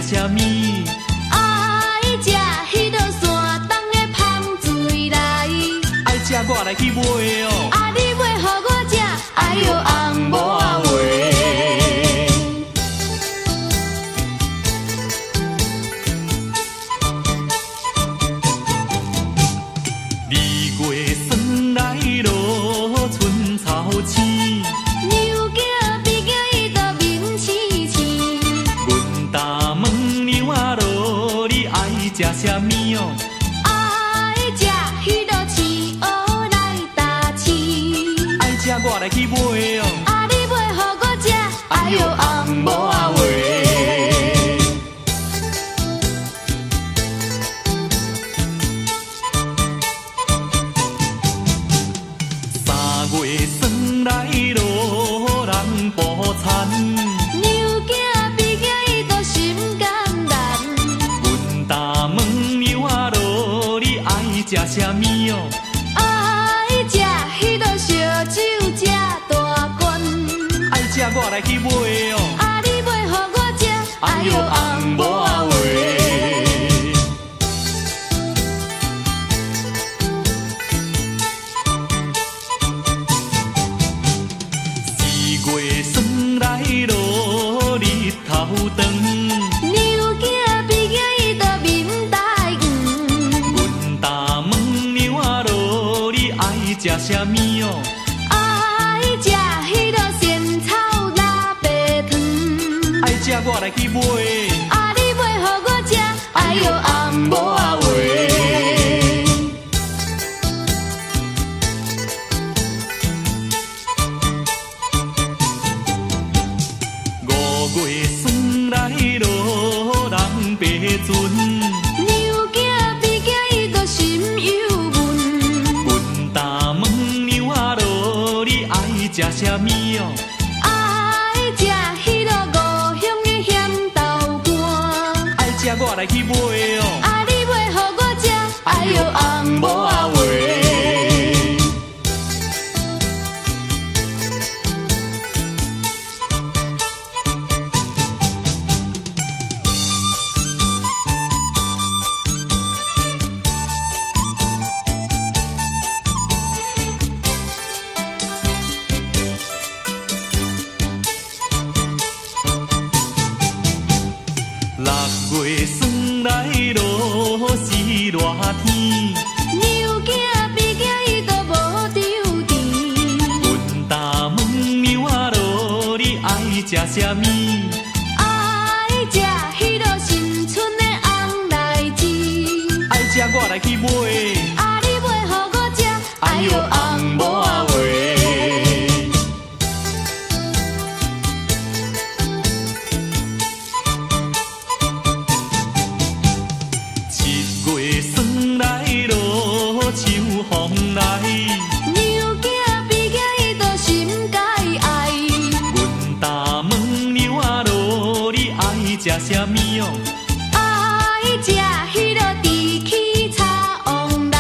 啥物？爱食迄落山东的芳水来。爱食我来去买哦。啊，你买予我食，哎呦红毛仔话。二月霜来落，春草青。牛仔比仔伊都面青青。阮答问牛仔路，你爱食啥物哦？爱食迄落饲蚵来搭饲。爱食我来去买哦。啊，你买予我食，哎呦红毛仔话。3月霜来落，人捕田。牛仔比仔伊都心甘难。阮答问牛仔路，你爱食啥物哦？爱食迄落烧酒食大罐。爱食我来去买哦。啊，你买予我食，哎呦红毛仔话。4月霜来落，日头长。牛仔比仔伊都面带黄。阮答问牛仔路，你爱食啥物哦？爱食迄落仙草腊白汤。爱食我来去买。啊，你买予我食，哎呦红毛仔话。5月霜来落，人白船。牛仔比仔伊都心忧闷。阮答问牛仔路，你爱食啥物哦？爱食迄落五香的咸豆干。爱食我来去买哦。啊，你买予我食，哎呦红毛仔话。6月霜来落，是热天。牛仔比仔伊都无丢钱。阮答问牛仔路，你爱食啥物？爱食迄落新春的红来枝。爱食我来去买。啊，你买予我食，哎呦红毛仔话。7月霜来落，秋风来。牛仔比仔伊都心解爱。阮答问牛仔路，你爱食啥物哦？爱食迄落地起茶王来。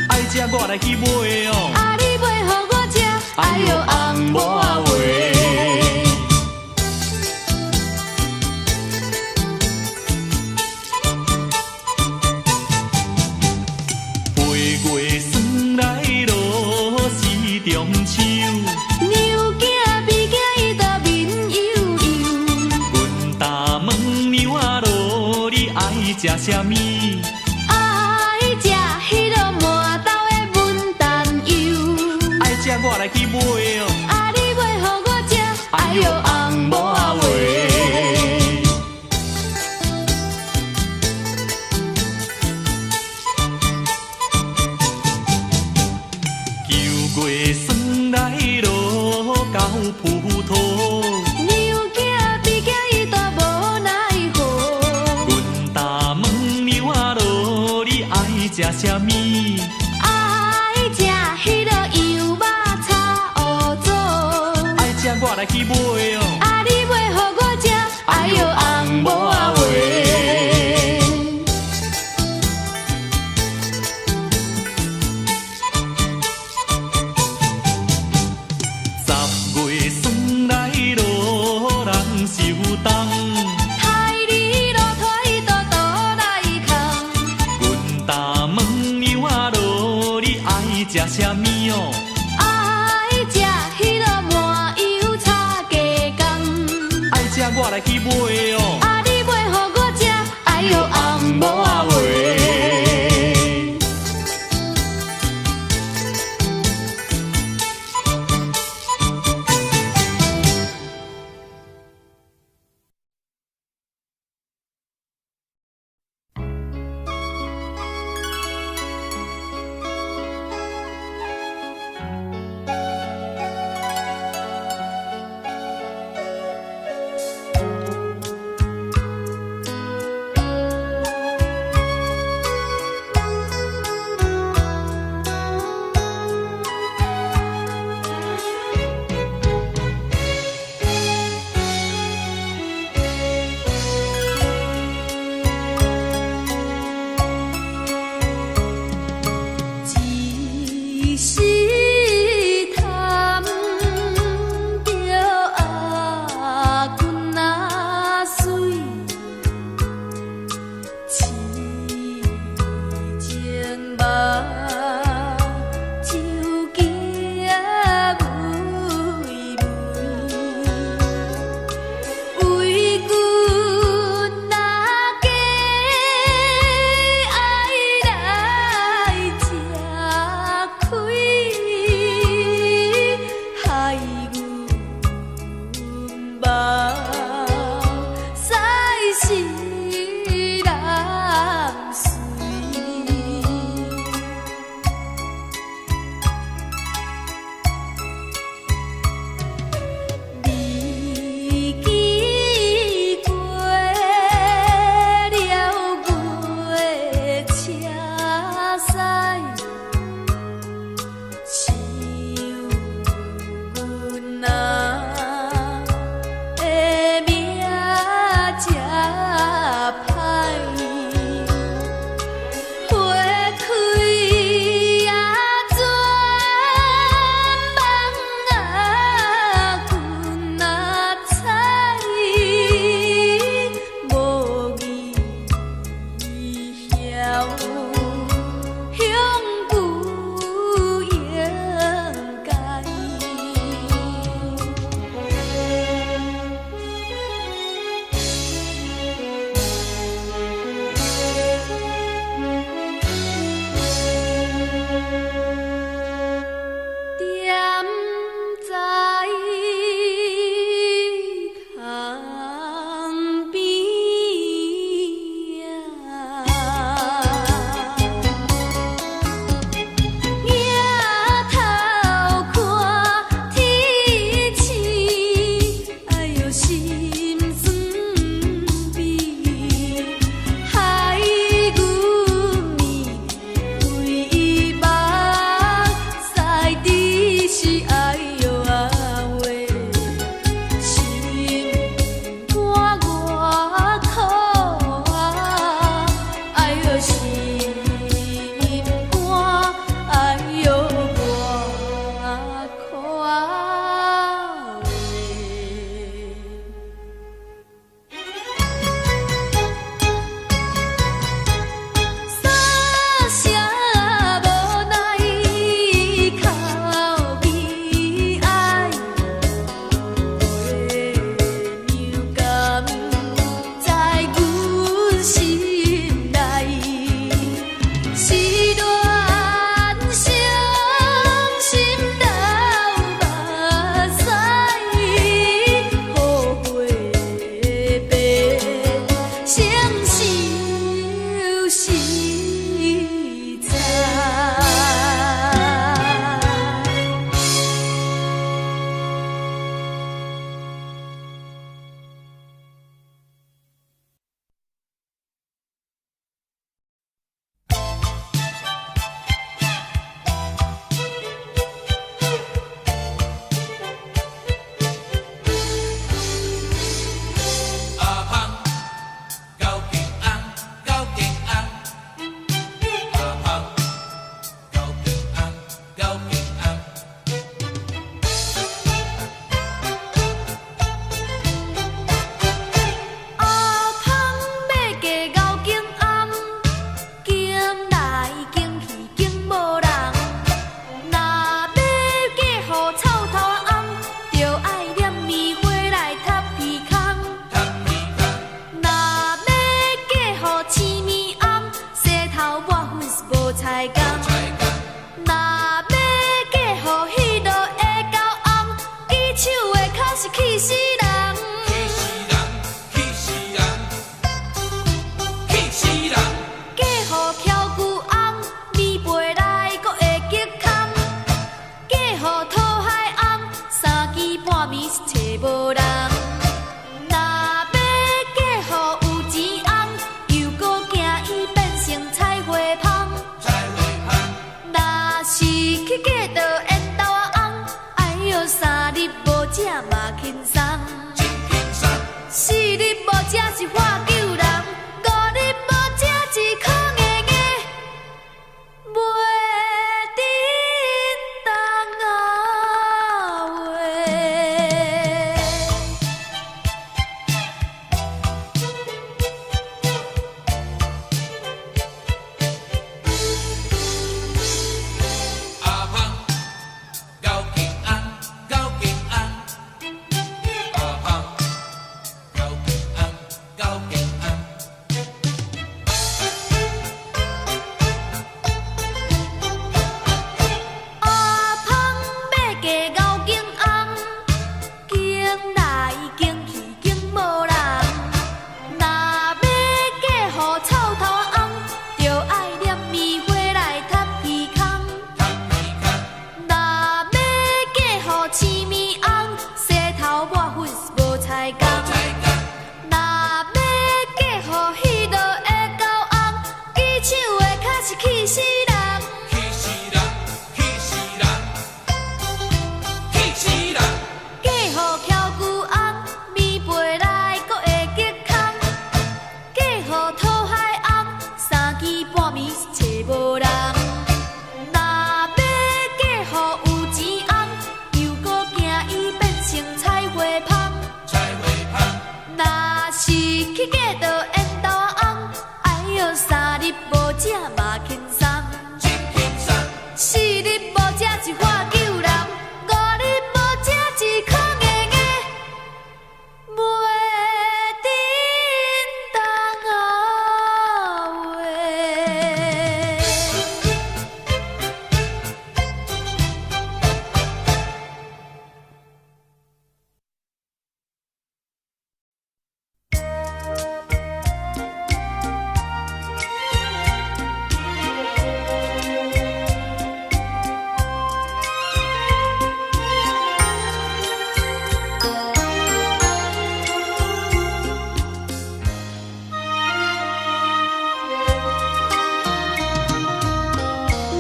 爱食我来去买哦。啊，你买予我食，哎呦红毛仔话。8月霜来落，是中秋。牛仔比仔伊都面悠悠。阮答问牛仔路，你爱食啥物？爱食迄落麻豆的文旦油。爱食我来去买哦。啊，你买予我食，哎呦红毛仔话。9月霜来落，到葡萄。牛仔比仔伊都无奈何。阮答问牛仔路，你爱食啥物？爱食迄落油肉炒乌糟。爱食我来去买哦。啊，你买予我食，哎呦红毛仔话。10月霜来落，人受冻。太里路我来去买哦。啊，你买予我食，哎呦红毛仔话。是气死人。气死人，气死人，气死人。嫁予巧姑翁，棉被内阁会激空。嫁予讨海翁，三更半暝是找无人。若要嫁予有钱翁，又搁惊伊变成菜花芳。菜花香，若是去嫁到缘投仔翁，哎哟，三日无食嘛轻松。真轻松。四日无食是化救人，五日无食一颗硬硬，袂叮当啊话。阿芳，高敬安，高敬安。阿芳，高敬安，高敬安。阿芳要嫁敖景翁，境内境去境无人。若要嫁予臭头仔翁，就爱念棉花来踢鼻孔。汤皮康，若要嫁予青面翁，洗头抹粉是无菜工。菜干，若要嫁予迄落的狗翁，举手的脚是气死人。气死人，气死人，气死人。嫁予巧姑翁，棉被内阁会激空。嫁予讨海翁，三更半暝是找无人。若要嫁予有钱翁，又搁惊伊变成菜花芳。菜花香，若是去嫁到缘投仔翁，哎哟，三日无食嘛轻松。真轻松。四日无食是化救人，五日无食一颗硬硬，袂叮当啊话。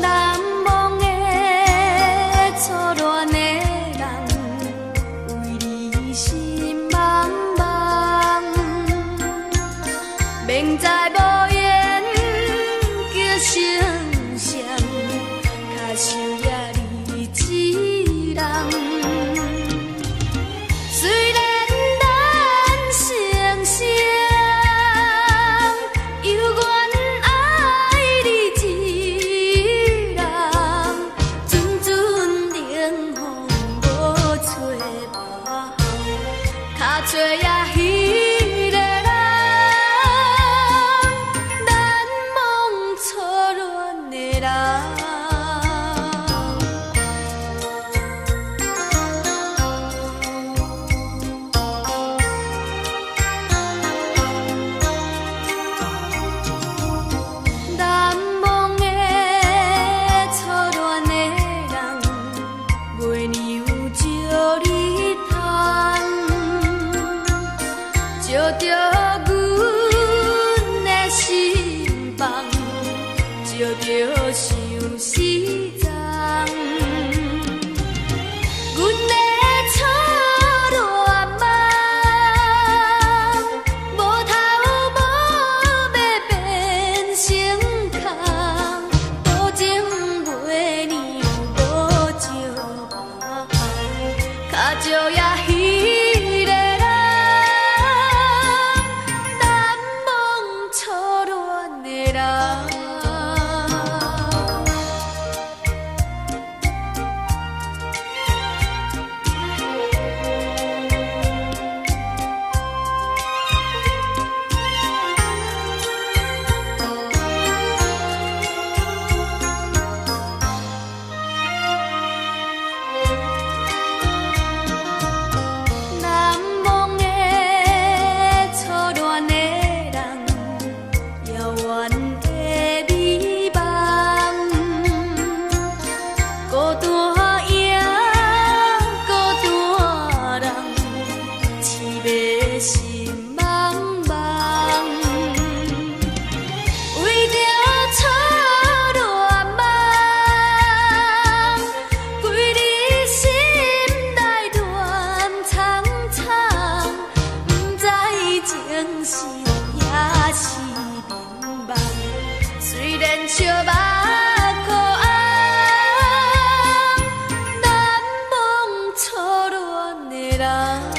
难忘的初恋的人，为你心茫茫。明知无缘叫成双，脚想也你一人。虽然咱成双，犹原爱你一人。阵阵冷风无吹无脚找也彼个人，难忘初恋的人。难忘的初恋的人，月年有照日头，照着阮的心房，照着相思丛。阮的初恋梦，无头无尾变成空，多情月年无照望，脚照也彼个人，人。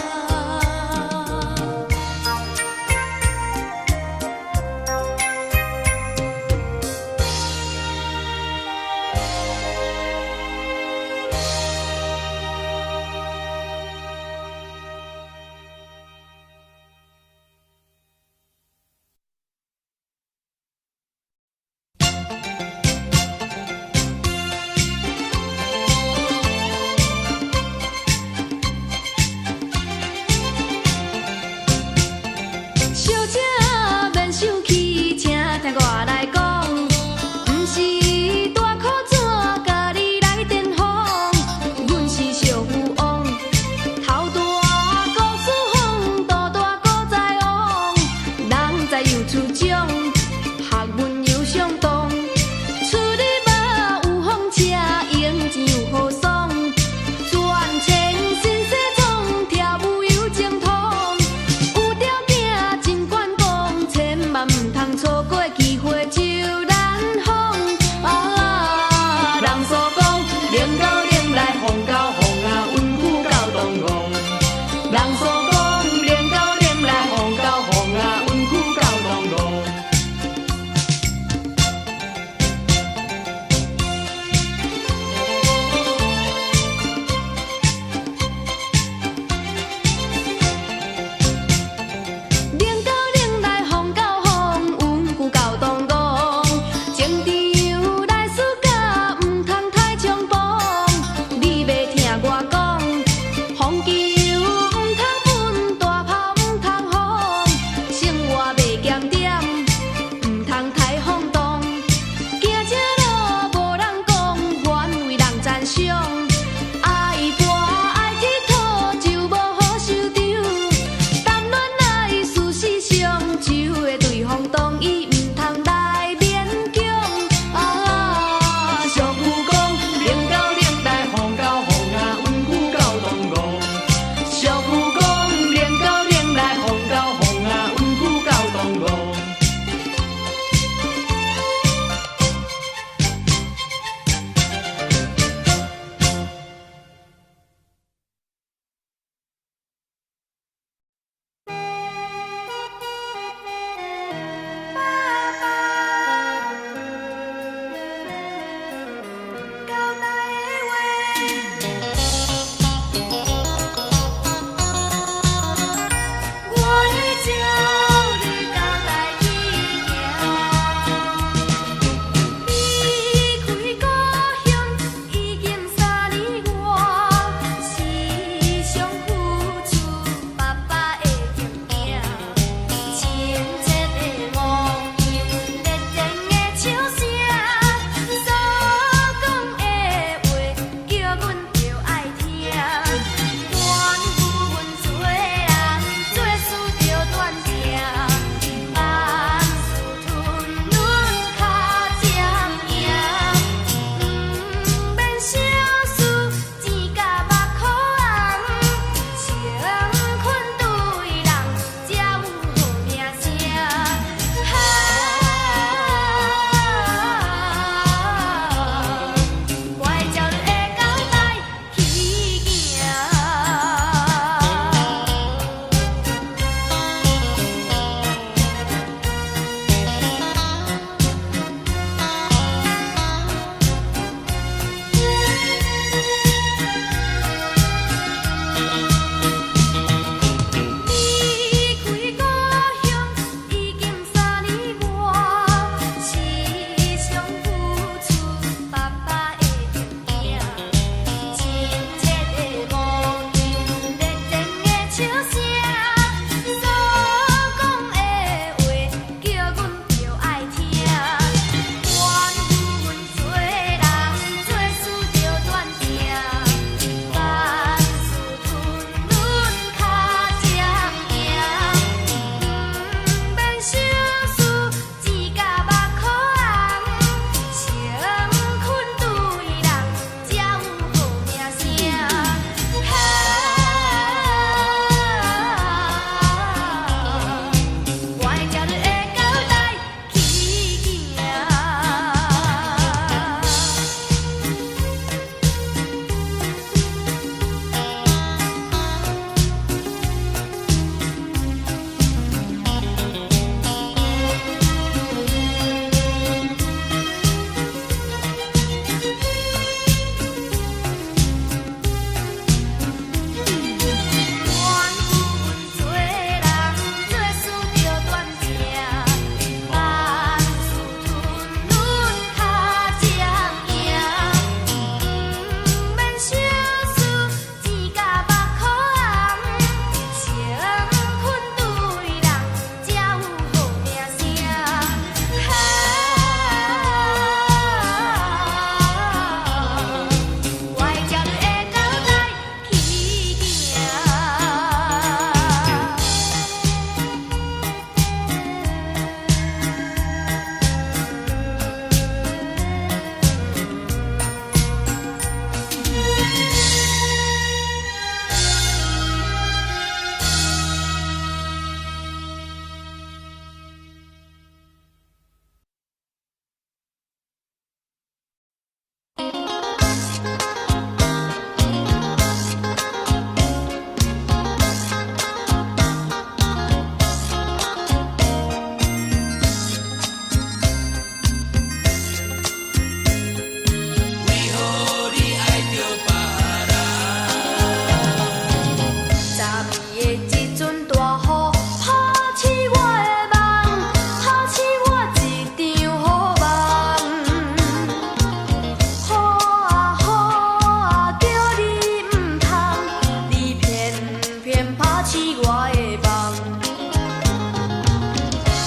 是我的梦。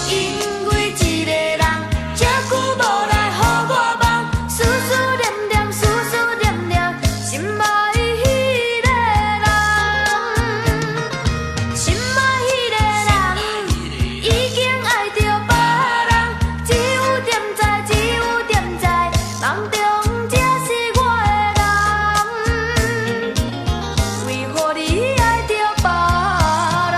因为一个人这久无来予我梦，思思念念，思思念念，心爱迄个人，心爱迄个人已经爱着别人，只有点知，只有点知，梦中才是我的人，为何你爱着别人？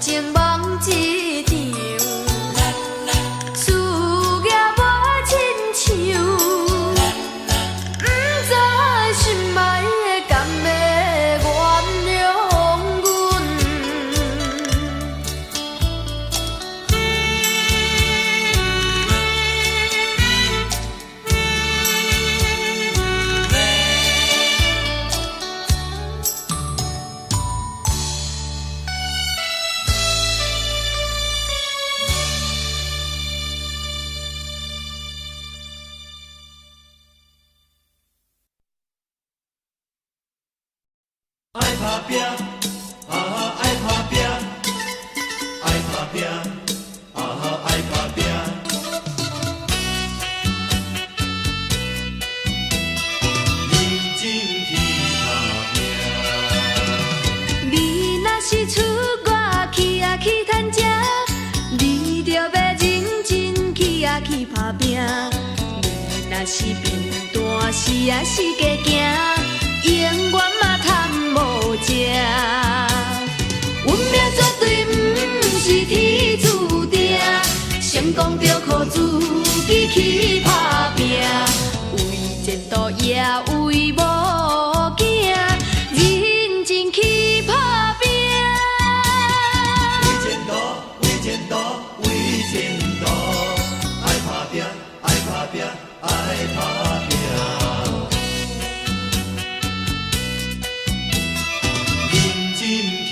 情梦一场，事业无亲像，不知心爱的敢要原谅阮。爱打拼，啊爱打拼，爱打拼，啊爱打拼。认真去打拼。你若是出外去啊去趁食，你着要认真去啊去打拼。你若是贫惰是啊是加行，永远嘛贪无食。运命绝对不是天注定，成功着靠自己去打拼。为前途也为某囝，认真去打拼。为前途，为前途，为前途，爱打拼，爱打拼，爱打拼。认真去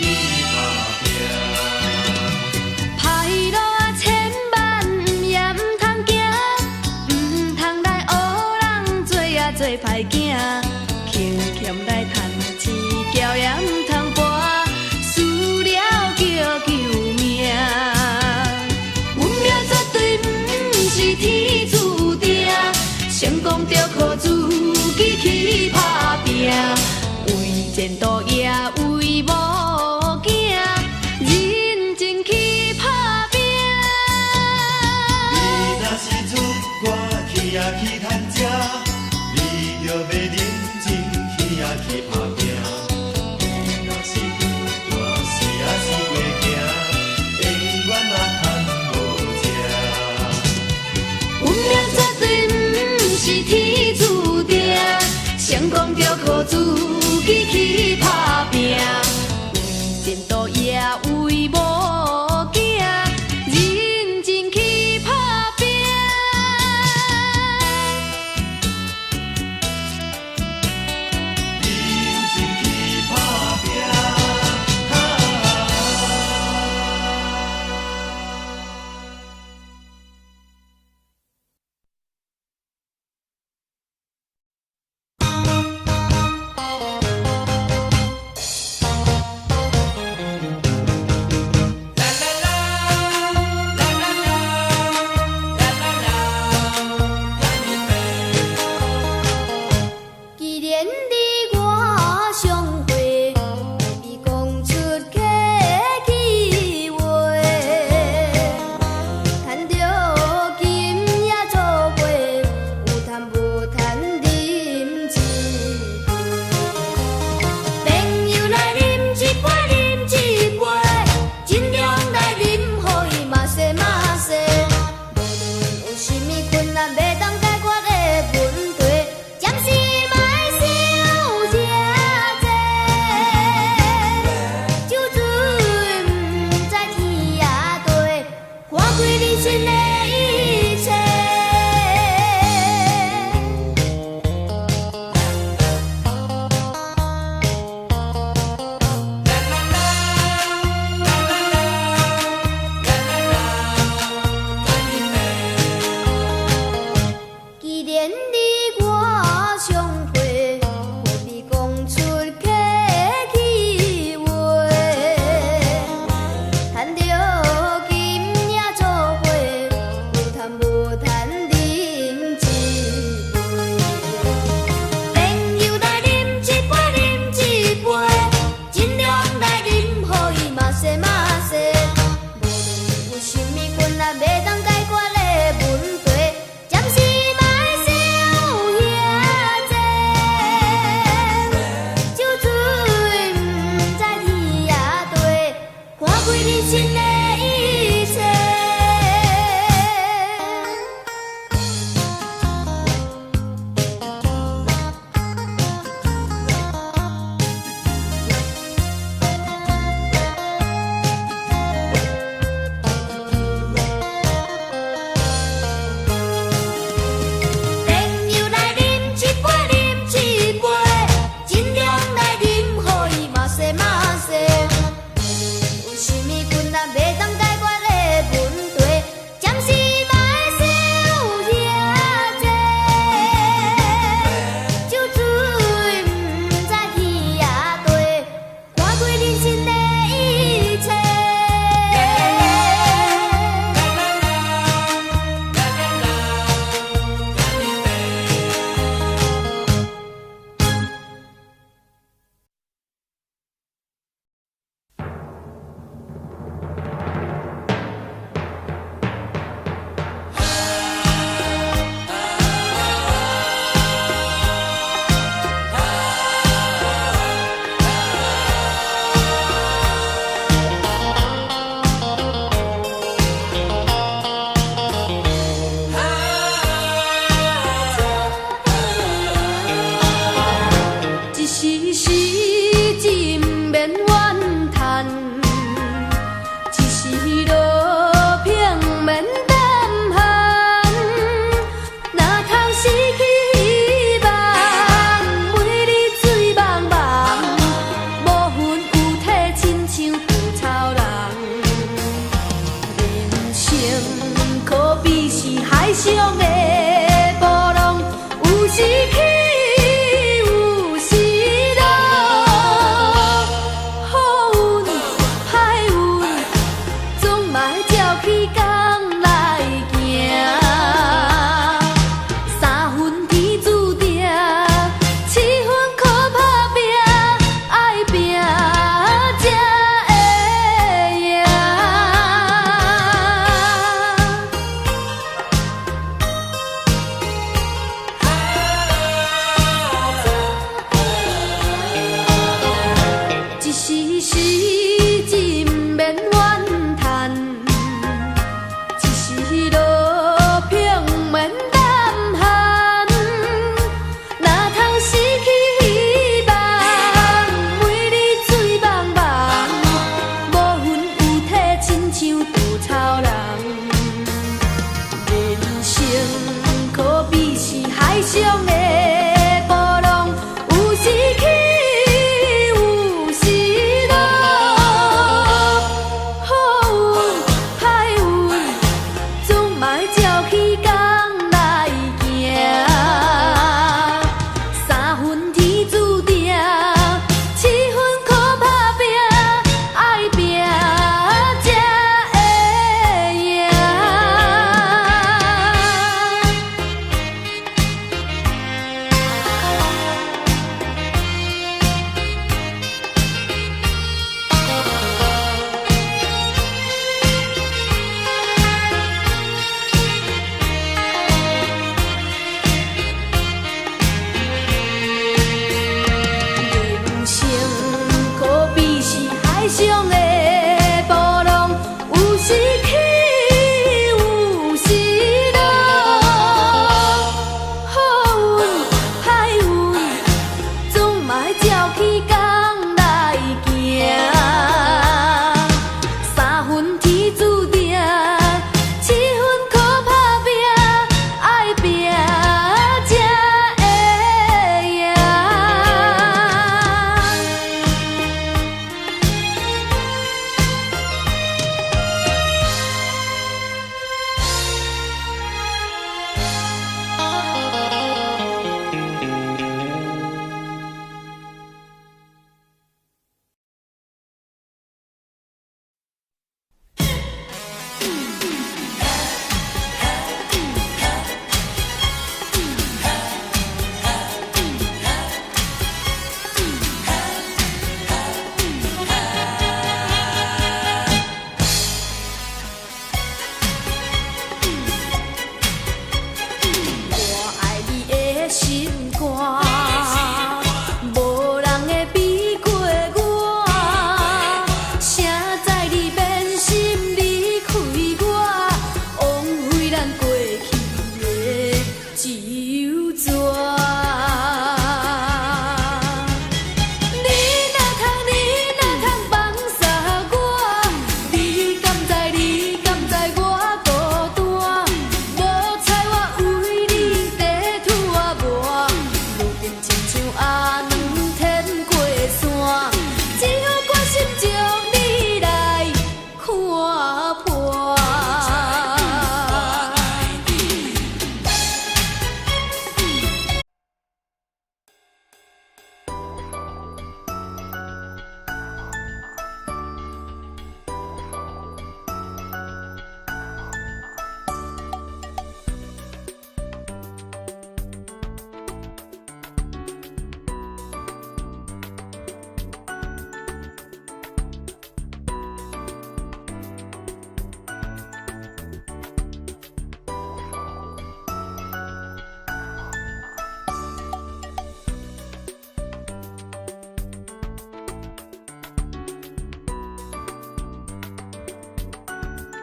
打拼。歹路啊，千万也唔通行，唔通来学人做啊做歹囝，轻欠来趁钱，交也唔通跋，输了叫救命。运命绝对不是天注定，成功着靠自己去打拼，为前途也为某囝。认真去打拼。你若是出外去啊去趁食，你着要认真去啊去打拼。你若是贫惰是啊是过行，永远嘛贪无食。运命绝对不是天注定，成功着靠自己去打拼，为前途也为某囝，认真去打拼。认真去打拼。开人生的一切。朋友来饮一杯，饮一杯，尽量来饮，予伊嘛西嘛西。有啥物困难袂当解决的问题，暂时嘛会少遐济。酒醉毋知天也地，看开人生的一切。一时时真免怨叹，一时落萍免胆寒。哪通失去希望，每日醉茫茫，无魂有体，亲像稻草人。人生可比是海上的